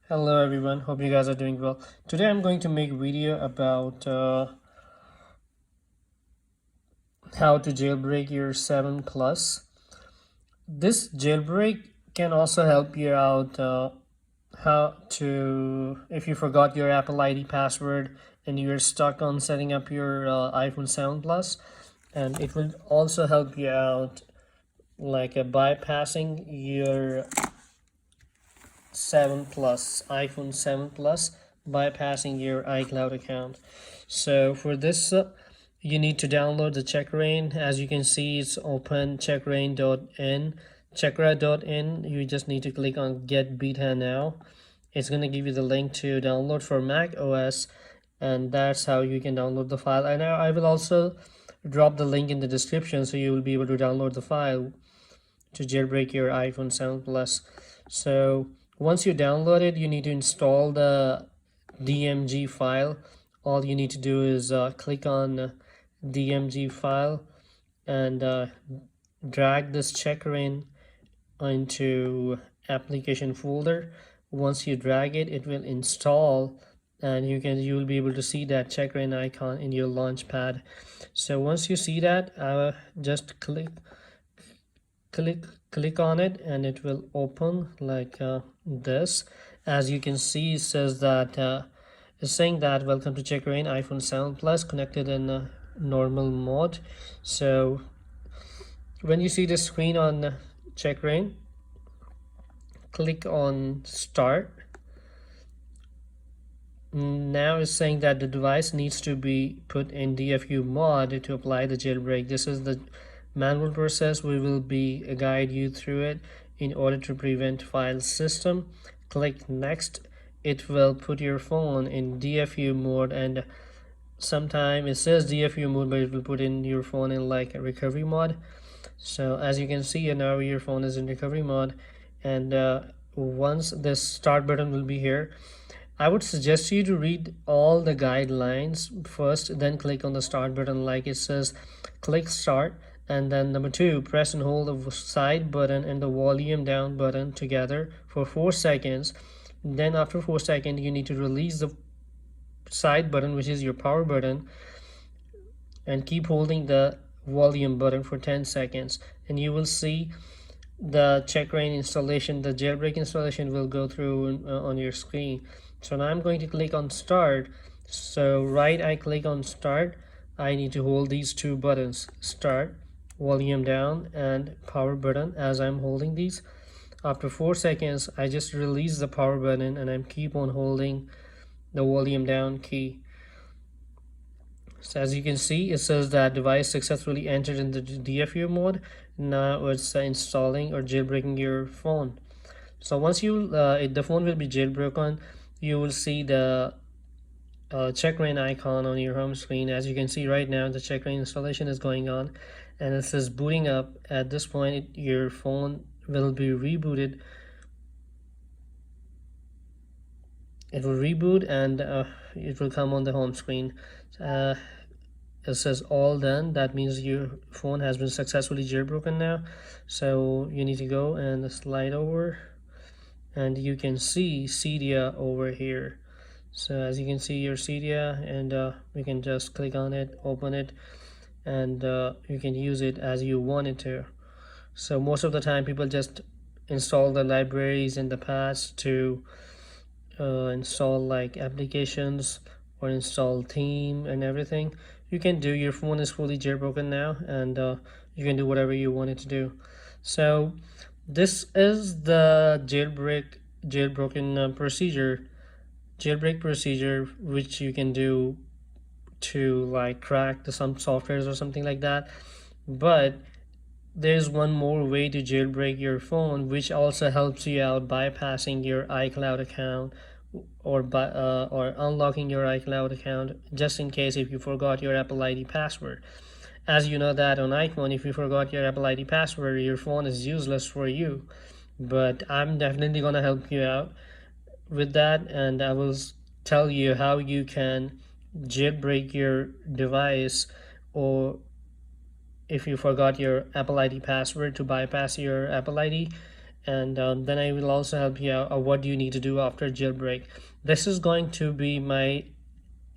Hello everyone, hope you guys are doing well. Today I'm going to make a video about how to jailbreak your 7 Plus. This jailbreak can also help you out how to, if you forgot your Apple ID password and you're stuck on setting up your iPhone 7 Plus, and it will also help you out like bypassing your 7 Plus, iPhone 7 Plus, bypassing your iCloud account. So for this, you need to download the Checkra. As you can see, it's open checkrain.in. Chakra.in. You just need to click on Get Beta Now. It's going to give you the link to download for Mac OS, and that's how you can download the file. And I will also drop the link in the description so you will be able to download the file to jailbreak your iPhone 7 Plus. So once you download it, you need to install the DMG file. All you need to do is click on DMG file and drag this checkra into application folder. Once you drag it, it will install, and you will be able to see that checkra icon in your launchpad. So once you see that, just click click on it and it will open like this. As you can see, it says that it's saying that welcome to Checkra iPhone 7 Plus connected in normal mode. So when you see the screen on Checkra, click on start. Now it's saying that the device needs to be put in DFU mod to apply the jailbreak. This is the manual process. We will be guide you through it in order to prevent file system. Click next. It will put your phone in DFU mode, and sometime it says DFU mode, but it will put in your phone in like a recovery mode. So as you can see, now your phone is in recovery mode, and once this start button will be here, I would suggest you to read all the guidelines first, then click on the start button. Like it says, click start, and then number 2, press and hold the side button and the volume down button together for 4 seconds. Then after 4 seconds, you need to release the side button, which is your power button, and keep holding the volume button for 10 seconds, and you will see the Checkra installation, the jailbreak installation will go through on your screen. So now I'm going to click on start. So I click on start. I need to hold these two buttons, start, volume down, and power button. As I'm holding these, after 4 seconds, I just release the power button and I'm keep on holding the volume down key. So as you can see, it says that device successfully entered in the DFU mode. Now it's installing or jailbreaking your phone. So once the phone will be jailbroken, you will see the Checkra icon on your home screen. As you can see right now, the Checkra installation is going on, and it says booting up. At this point, your phone will be rebooted. It will reboot, and it will come on the home screen. It says all done. That means your phone has been successfully jailbroken now. So you need to go and slide over, and you can see Cydia over here. So as you can see your Cydia, and we can just click on it, open it, and you can use it as you want it to. So most of the time people just install the libraries in the past to install like applications or install theme and everything. You can do, your phone is fully jailbroken now, and you can do whatever you want it to do. So this is the jailbroken jailbreak procedure, which you can do to like crack some softwares or something like that. But there's one more way to jailbreak your phone, which also helps you out bypassing your iCloud account, or unlocking your iCloud account, just in case if you forgot your Apple ID password. As you know that on iPhone, if you forgot your Apple ID password, your phone is useless for you. But I'm definitely gonna help you out with that, and I will tell you how you can jailbreak your device, or if you forgot your Apple ID password, to bypass your Apple ID and then I will also help you out what do you need to do after jailbreak. This is going to be my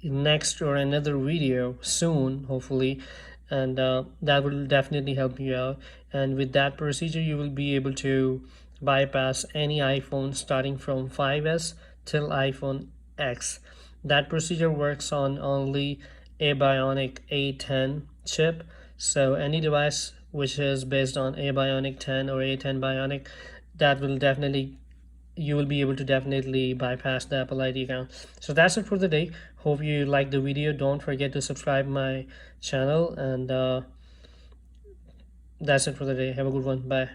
next or another video soon, hopefully, and that will definitely help you out. And with that procedure you will be able to bypass any iPhone starting from 5s till iPhone X. That procedure works on only a Bionic A10 chip, so any device which is based on a Bionic 10 or A10 Bionic, that will definitely, you will be able to definitely bypass the Apple ID account. So that's it for the day. Hope you liked the video. Don't forget to subscribe my channel, and that's it for the day. Have a good one. Bye.